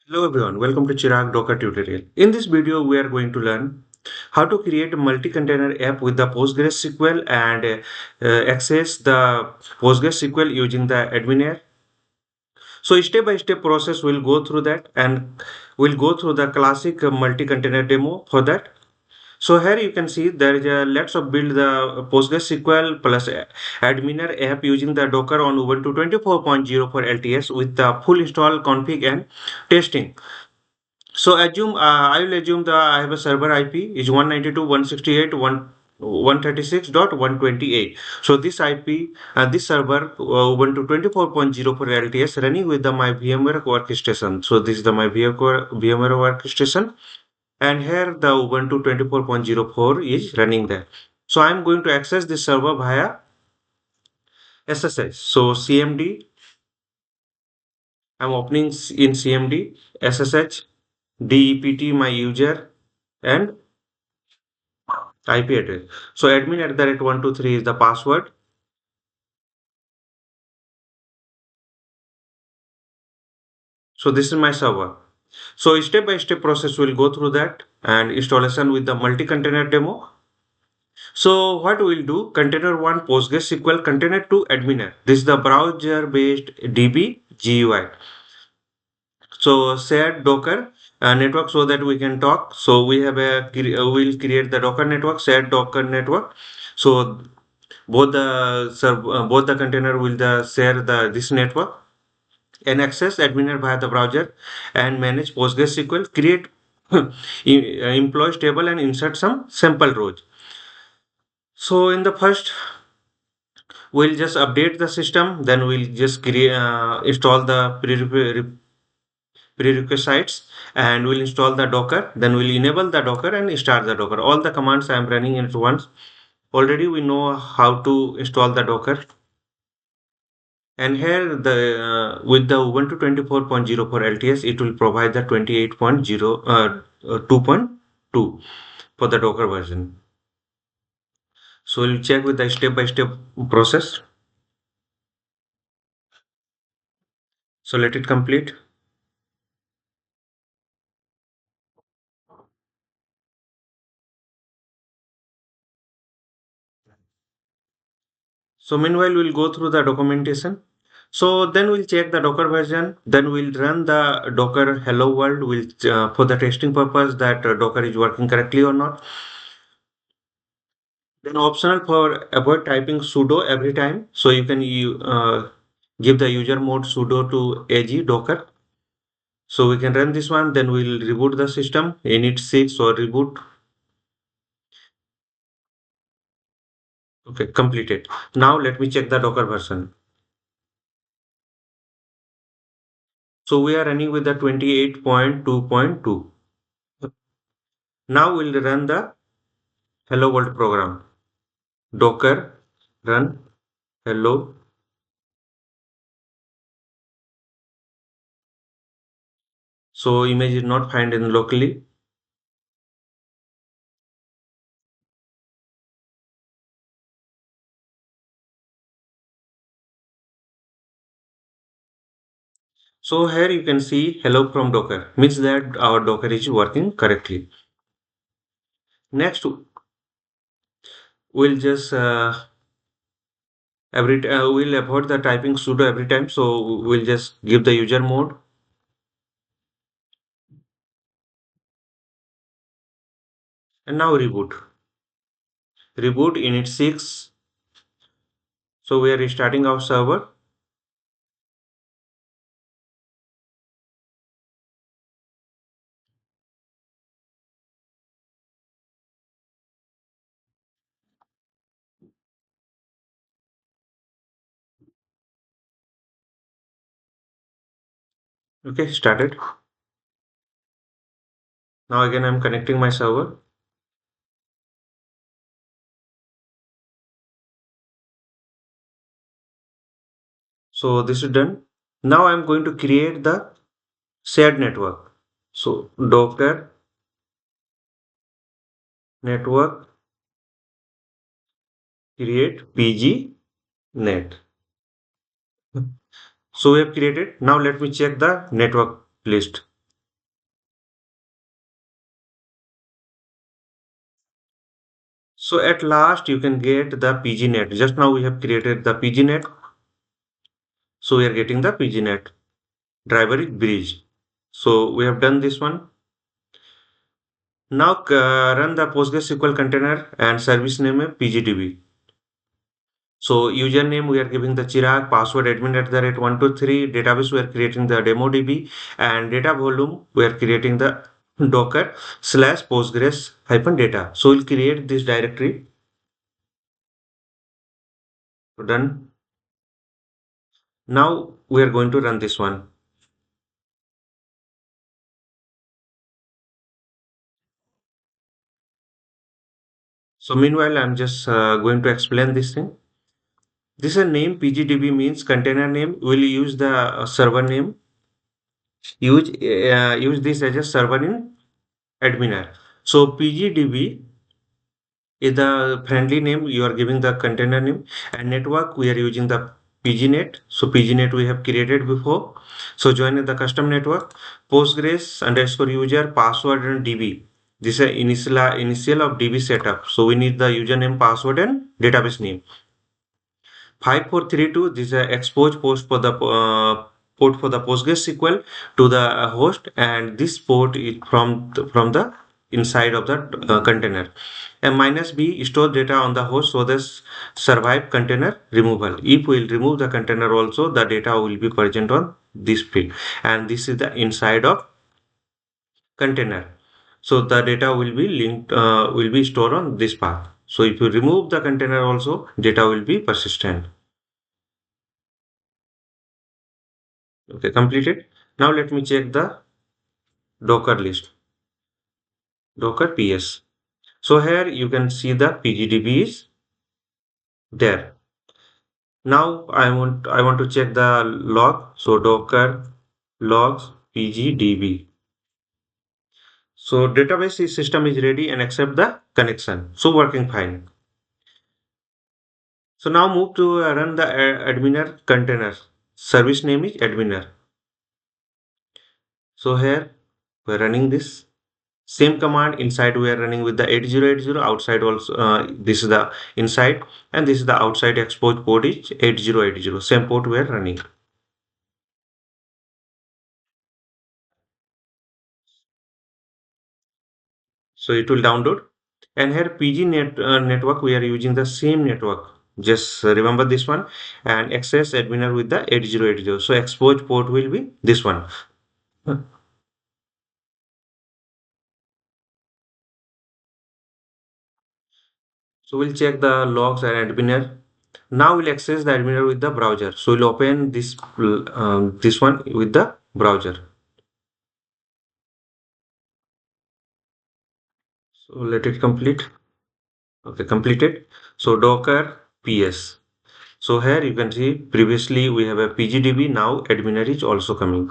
Hello everyone, welcome to Chirag Docker tutorial. In this video, we are going to learn how to create a multi-container app with the PostgreSQL and access the PostgreSQL using the Adminer. So step by step process we'll go through that and we'll go through the classic multi-container demo for that. So here you can see there is a let's build the PostgreSQL plus Adminer app using the Docker on Ubuntu 24.0 for LTS with the full install config and testing. So I will assume the I have a server IP is 192.168.136.128. So this IP and this server Ubuntu 24.0 for LTS running with the my VMware workstation. So this is the my VMware workstation, and here the Ubuntu 24.04 is running there. So I am going to access this server via SSH. So CMD, I'm opening in CMD SSH DEPT my user and IP address. So admin@123 is the password. So this is my server. So step by step process will go through that and installation with the multi-container demo. So what we'll do, container one PostgreSQL, container two adminer. This is the browser based DB GUI. So shared Docker network so that we can talk. So we have we'll create the Docker network, shared Docker network. So both the container will share this network and access adminer via the browser and manage PostgreSQL, create employees table and insert some sample rows. So in the first, we'll just update the system, then we'll just install the prerequisites and we'll install the Docker, then we'll enable the Docker and start the Docker. All the commands I'm running at once. Already we know how to install the Docker. And here the with the Ubuntu 24.0 for LTS, it will provide the 2.2 for the Docker version. So we'll check with the step-by-step process. So let it complete. So meanwhile, we'll go through the documentation. So then we'll check the Docker version. Then we'll run the Docker hello world for the testing purpose that Docker is working correctly or not. Then optional for avoid typing sudo every time. So you can give the user mode sudo to ag docker. So we can run this one. Then we'll reboot the system init 6 or reboot. Okay, completed. Now let me check the Docker version. So we are running with the 28.2.2. Now we'll run the hello world program. Docker run hello. So image is not found in locally. So here you can see hello from Docker, means that our Docker is working correctly. Next, we'll just we'll avoid the typing sudo every time. So we'll just give the user mode and now reboot. Reboot init 6. So we are restarting our server. Okay, started. Now again I'm connecting my server. So this is done. Now I'm going to create the shared network. So Docker network create pg net. So we have created. Now let me check the network list. So at last you can get the pgnet. Just now we have created the pgnet, so we are getting the pgnet driver bridge. So we have done this one. Now run the PostgreSQL container and service name is pgdb. So username we are giving the Chirag, password admin at the rate 123, database we are creating the demo DB, and data volume we are creating the docker slash postgres hyphen data. So we'll create this directory. Done. Now we are going to run this one. So meanwhile, I'm just going to explain this thing. This is a name pgdb means container name. We'll use the server name. Use this as a server in adminer. So pgdb is the friendly name you are giving the container name, and network we are using the pgnet. So pgnet we have created before. So join the custom network, postgres underscore user password and db. This is initial of db setup, so we need the username, password and database name. 5432, this is a expose post for the port for the PostgreSQL to the host, and this port is from the inside of the container. And minus b store data on the host, so this survive container removal. If we will remove the container also, the data will be present on this field, and this is the inside of container. So the data will be linked, will be stored on this path. So if you remove the container also, data will be persistent. Okay, completed. Now let me check the Docker list, Docker PS. So here you can see the PGDB is there. Now I want to check the log. So Docker logs PGDB. So system is ready and accept the connection. So working fine. So now move to run the adminer container. Service name is adminer. So here we're running this. Same command inside we are running with the 8080, outside also this is the inside, and this is the outside export port is 8080. Same port we are running. So it will download, and here network we are using the same network. Just remember this one, and access adminer with the 8080. So export port will be this one. So we'll check the logs and adminer. Now we'll access the adminer with the browser. So we'll open this one with the browser. So let it complete. Okay, completed. So Docker PS. So here you can see previously we have a PGDB, now adminer is also coming.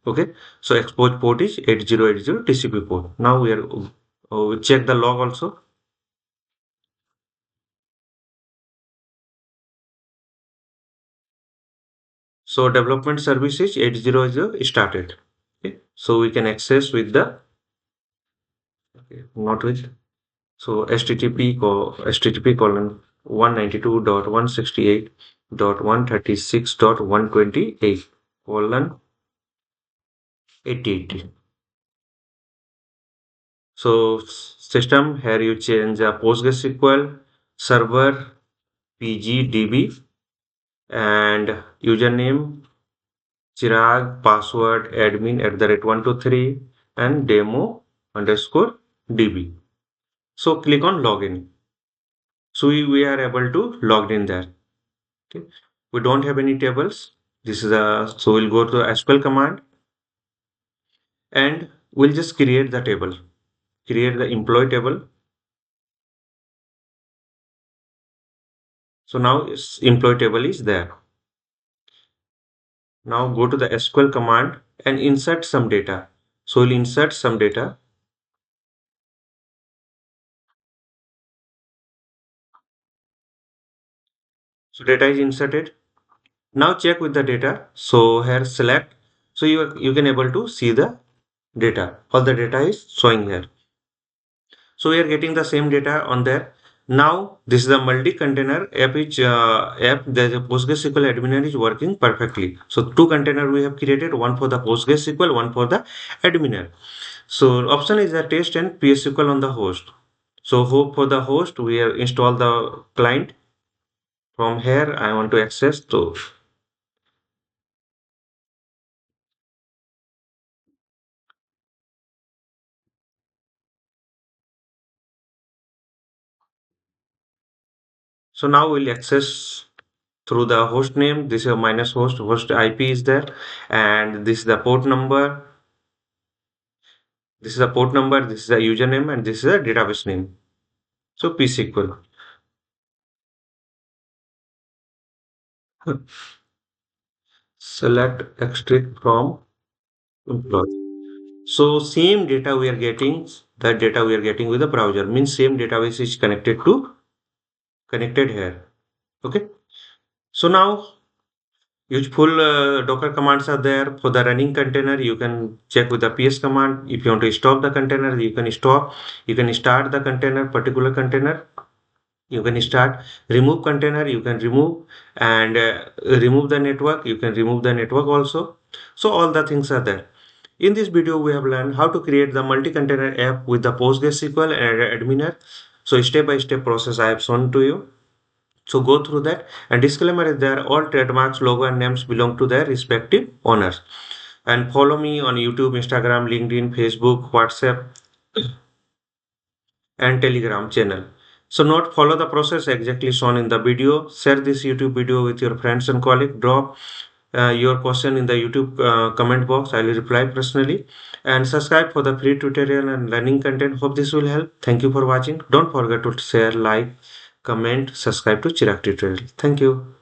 Okay, so export port is 8080 TCP port. Now we check the log also. So development services 8080 started. Okay, so we can access with the not with. So HTTP colon 192.168.136.128 colon 8080. So system here you change a PostgreSQL server PGDB and username Chirag, password admin at the rate 123 and demo underscore DB. So click on login. So we are able to log in there. Okay. We don't have any tables. This is a, so we'll go to SQL command and we'll just create the table. Create the employee table. So now employee table is there. Now go to the SQL command and insert some data. So we'll insert some data. So data is inserted. Now check with the data. So here select. So you can able to see the data. All the data is showing here. So we are getting the same data on there. Now this is the multi-container app. Which app the PostgreSQL adminer is working perfectly. So two container we have created, one for the PostgreSQL, one for the adminer. So option is the test and PSQL on the host. So for the host we have installed the client. From here I want to access to. So now we'll access through the host name. This is a minus host IP is there, and this is the port number. This is a port number. This is a username, and this is a database name. So PSQL. Select extract from employee. So same data we are getting, that data we are getting with the browser means same database is connected here. Okay. So now useful Docker commands are there for the running container. You can check with the PS command. If you want to stop the container, you can stop. You can start the container, particular container. You can start, remove container, you can remove, and remove the network. You can remove the network also. So all the things are there. In this video, we have learned how to create the multi-container app with the PostgreSQL and adminer. So step by step process I have shown to you. So go through that, and disclaimer is there, all trademarks, logo and names belong to their respective owners. And follow me on YouTube, Instagram, LinkedIn, Facebook, WhatsApp and Telegram channel. So note, follow the process exactly shown in the video. Share this YouTube video with your friends and colleagues. Drop your question in the YouTube comment box. I will reply personally. And subscribe for the free tutorial and learning content. Hope this will help. Thank you for watching. Don't forget to share, like, comment, subscribe to Chirag tutorial. Thank you.